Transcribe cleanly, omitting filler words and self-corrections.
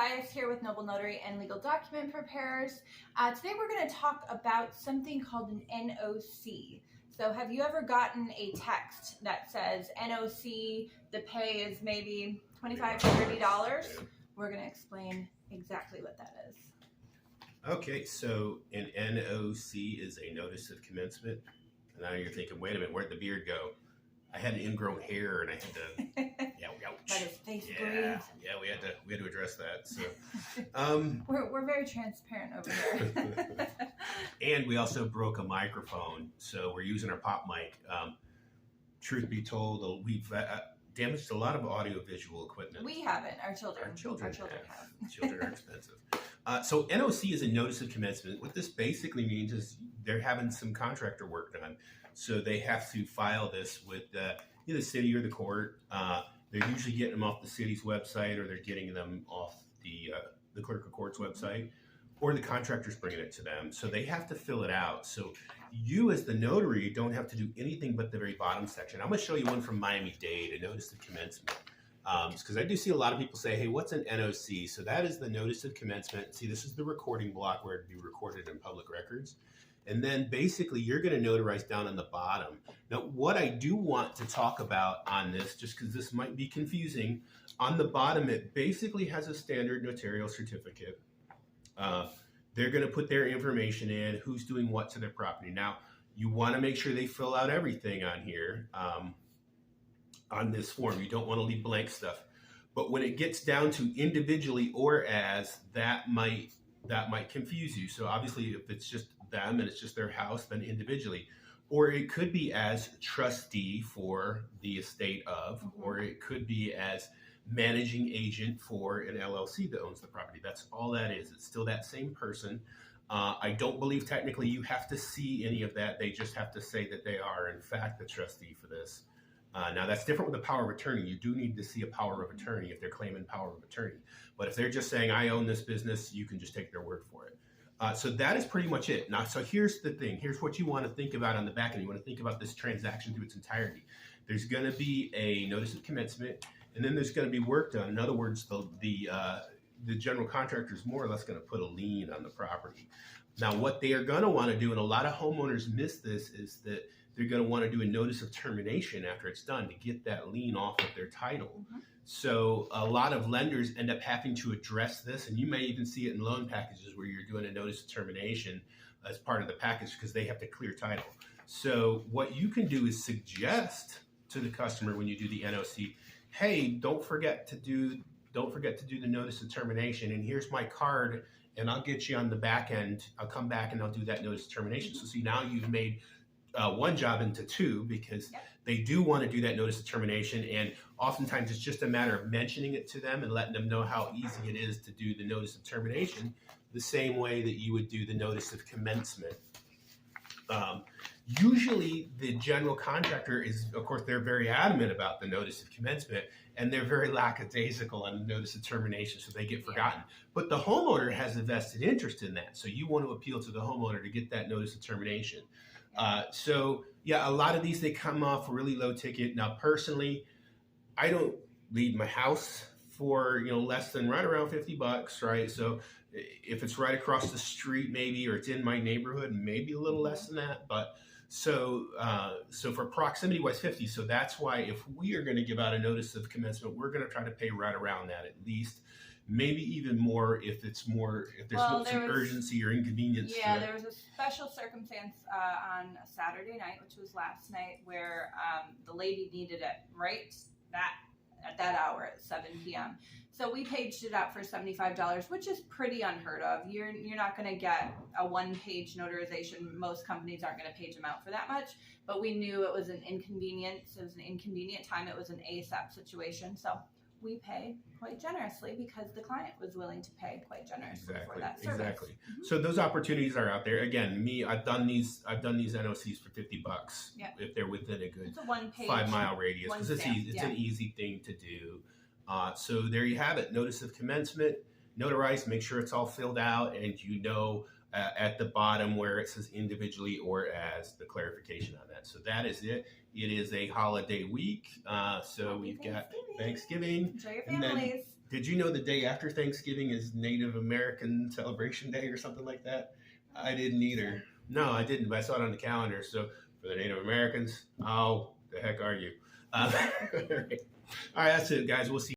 Matthias here with Noble Notary and Legal Document Preparers. Today we're going to talk about something called an NOC. So have you ever gotten a text that says NOC, the pay is maybe $25 to $30? We're going to explain exactly what that is. Okay, so an NOC is a notice of commencement. And now you're thinking, wait a minute, where'd the beard go? I had ingrown hair and I had to, Let his face breathe. Yeah, we had to address that. So, we're very transparent over here. And we also broke a microphone, so we're using our pop mic. Truth be told, we've damaged a lot of audio-visual equipment. We haven't. Our children have. Children are expensive. So NOC is a notice of commencement. What this basically means is they're having some contractor work done. So they have to file this with either the city or the court. They're usually getting them off the city's website, or they're getting them off the clerk of court's website, or the contractor's bringing it to them. So they have to fill it out. So you as the notary don't have to do anything but the very bottom section. I'm going to show you one from Miami-Dade, a notice of commencement. Because I do see a lot of people say, hey, what's an NOC? So that is the notice of commencement. See, this is the recording block where it'd be recorded in public records. And then basically you're going to notarize down on the bottom. Now, what I do want to talk about on this, just because this might be confusing, on the bottom, it basically has a standard notarial certificate. They're going to put their information in, who's doing what to their property. Now, you want to make sure they fill out everything on here, on this form. You don't want to leave blank stuff. But when it gets down to individually or as, that might confuse you. So obviously, if it's just them and it's just their house, then individually. Or it could be as trustee for the estate of, or it could be as managing agent for an LLC that owns the property. That's all that is. It's still that same person. I don't believe technically you have to see any of that. They just have to say that they are, in fact, the trustee for this. Now, that's different with the power of attorney. You do need to see a power of attorney if they're claiming power of attorney. But if they're just saying, I own this business, you can just take their word for it. So that is pretty much it. Now, so here's the thing. Here's what you want to think about on the back end. You want to think about this transaction through its entirety. There's going to be a notice of commencement, and then there's going to be work done. In other words, the general contractor is more or less going to put a lien on the property. Now, what they are going to want to do, and a lot of homeowners miss this, is that they're going to want to do a notice of termination after it's done to get that lien off of their title. So a lot of lenders end up having to address this, and you may even see it in loan packages where you're doing a notice of termination as part of the package because they have to clear title. So what you can do is suggest to the customer when you do the NOC, hey, don't forget to do the notice of termination, and here's my card, and I'll get you on the back end. I'll come back and I'll do that notice of termination. So see, now you've made one job into two, because they do want to do that notice of termination, and oftentimes it's just a matter of mentioning it to them and letting them know how easy it is to do the notice of termination, the same way that you would do the notice of commencement. Usually the general contractor is, of course, they're very adamant about the notice of commencement, and they're very lackadaisical on the notice of termination, so they get forgotten. But the homeowner has a vested interest in that, so you want to appeal to the homeowner to get that notice of termination. So yeah, a lot of these, they come off really low ticket. Now, personally, I don't leave my house for, less than right around $50, right? So if it's right across the street, maybe, or it's in my neighborhood, maybe a little less than that. But so for proximity wise, 50. So that's why if we are going to give out a notice of commencement, we're going to try to pay right around that at least. Maybe even more if there's some urgency or inconvenience. Yeah, there was a special circumstance on a Saturday night, which was last night, where the lady needed it right at that hour at 7 p.m. So we paged it out for $75, which is pretty unheard of. You're not going to get a one-page notarization. Most companies aren't going to page them out for that much. But we knew it was an inconvenience. It was an inconvenient time. It was an ASAP situation. So we pay quite generously because the client was willing to pay quite generously for that service. Exactly. So those opportunities are out there. Again, I've done these NOCs for $50 if they're within a good 5-mile radius, because it's an easy thing to do. So there you have it. Notice of commencement, notarize, make sure it's all filled out, and at the bottom where it says individually or as, the clarification on that. So that is it. It is a holiday week. So we've got Thanksgiving. Enjoy your families. Did you know the day after Thanksgiving is Native American Celebration Day or something like that? I didn't either. No, I didn't, but I saw it on the calendar. So for the Native Americans, oh, the heck are you? All right, that's it, guys. We'll see.